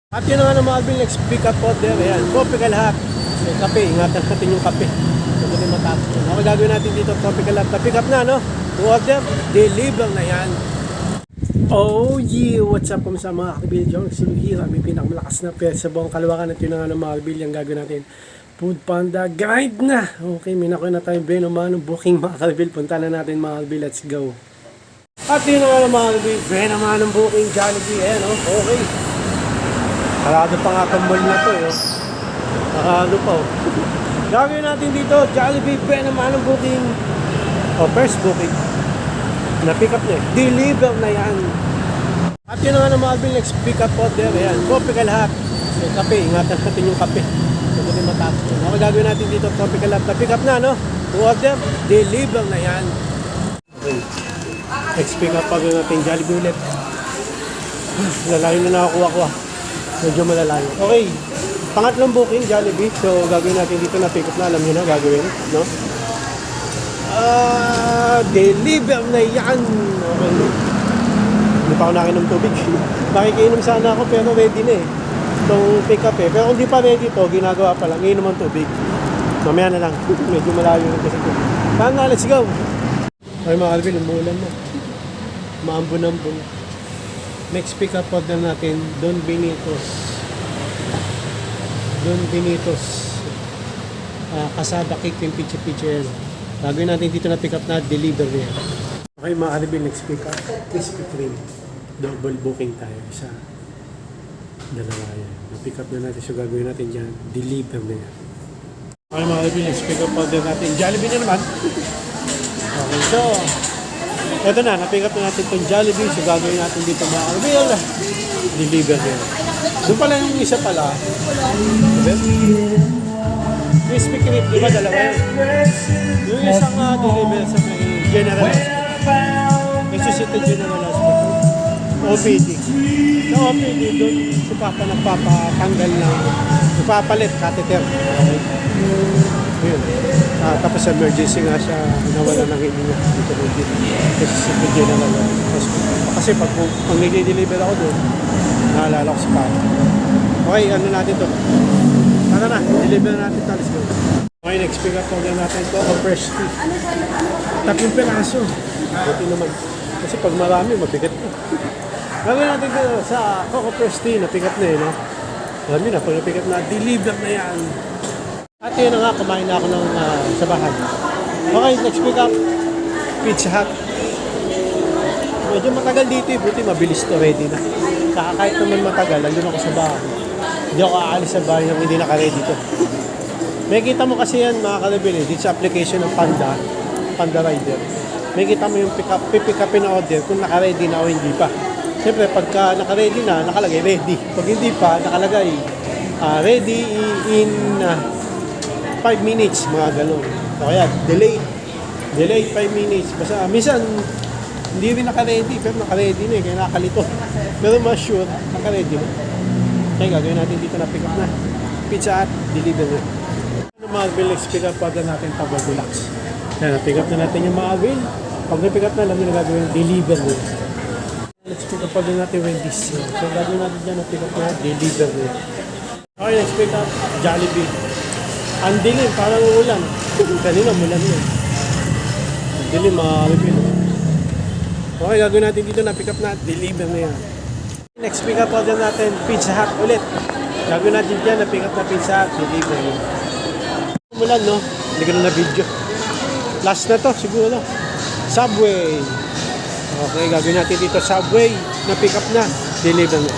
At yun na nga naman Alvin, next pick up order. Ayan, tropical hot. May kape, ingatan natin yung kape. Madali matapos yun. Okay, gagawin natin dito, tropical hot. Na-pick up na, no? To order, deliver na yan. Oh yeah, what's up kung sa mga kabil dyan? Sinuhira, may pinakamalakas na pera sa buong kalawakan. At yun na nga naman Alvin, yung gagawin natin. Food Panda, guide na! Okay, may nakuha na tayong Breno Manong booking mga kabil. Punta na natin mga kabil, let's go. At yun na nga naman mga kabil, Breno Manong booking, Jollibee, ayan, oh, okay. Sarado pa nga itong mall na to, eh. Nakano pa, oh. Gagawin natin dito, Jollibee, Breno Manong booking. O, first booking. Na-pick up na, deliver na yan. At yun na nga naman Alvin, next pick up order, ayan, tropical hot. May kape, ingatan natin yung kape. Madali matapos yun. Okay, gagawin natin dito, tropical hot. Na-pick up na, no? To order, deliver na yan. Okay. Next pick up order natin, Jollibee ulit. Lalayo na nakakuha ko, ah. Medyo malalayo. Okay, pangatlong booking, Jollibee. So, gagawin natin dito na pick up na. Alam nyo na, gagawin, no? Deliver na yan. Okay. Hindi pa ako nakinom tubig. Makikinom sana ako pero ready na eh. Itong pick up eh. Pero kung di pa ready to, ginagawa pa lang. Iinom ang tubig. Mamaya na lang. Medyo malayo rin kasi ito. Paano na, let's go. Okay mga Alvin, umuulan na. Maambon-ambon. Next pick up order natin, Don Benitos. Don Benitos. Kasaba cake yung pichi-pichi. Gagawin natin dito na pick up na deliver niya. Okay mga Alvin, next pick up. Krispy Kreme. Double booking tayo. Isa. Dalawa yan. Na-pick up na natin. So gagawin natin dyan. Deliver na yan. Okay mga Alvin, next pick up order natin. Jollibee na naman. Okay, so eto na, na-pick up na natin itong Jollibee. So gagawin natin dito mga Alvin. Deliver na yan. Doon pala yung isa pala. Krispy Kreme, di ba dalawa yun? Yung isang deliver sa may General Hospital. Necessity General Hospital. OPD. Sa OPD, doon si Papa nagpapatanggal ng nagpapalit, catheter. Okay. Yun. Tapos emergency nga siya, nawala ng hininga dito ng Necessity General Hospital. Kasi pag nag-deliver ako doon, naalala ko si Papa. Okay, ano natin to? Tara na, deliver natin ito. Let's go. Okay, next pick up order natin ito. Fresh tea. 3 piraso. Buti naman. Kasi pag marami, mabigat po. Gagawin natin ito sa Coco Fresh Tea. Na-pick up na yun, no? Alam nyo na, pag na-pick up na, deliver na yan. At yun na nga, kumain na ako ng sa bahay. Okay, next pick up. Pizza Hut. Medyo matagal dito eh. Buti mabilis to, ready na. Saka kahit naman matagal, andun ako sa bahay. Hindi ako aalis sa bahay nang hindi naka-ready to. May kita mo kasi yan mga kalabili, dito sa application ng Panda Rider. May kita mo yung pick up na order kung naka-ready na o hindi pa. Siyempre, pagka naka-ready na, nakalagay ready. Pag hindi pa, nakalagay ready in 5 minutes, mga ganun. O kaya, delay 5 minutes. Basta, minsan, hindi rin naka-ready, pero naka-ready na eh, kaya nakalito. Pero mas sure, naka-ready na. Okay, gagawin natin dito na pick up na. Pizza Hut, deliver na. Marvel, let's pick up order natin Tawag Deluxe. Yan, pick up na natin yung Marvel. Pag na-pick up na, alam nyo na gagawin, deliver na. Let's pick up order natin Wendy's. So, gagawin natin dyan, pick up na, deliver na. Okay, let's pick up Jollibee. Ang dilim, parang ulan. Kanina, mulan yun. Ang dilim, Marvel. Okay, gagawin natin dito na pick up na, deliver na yan. Next pick up order natin, Pizza Hut ulit. Gagawin natin dyan na pick up na Pizza Hut, deliver na. Mulan, no? Hindi ko na video. Last na to, siguro. Subway. Okay, gagawin natin dito Subway na pick up na. Deliver na.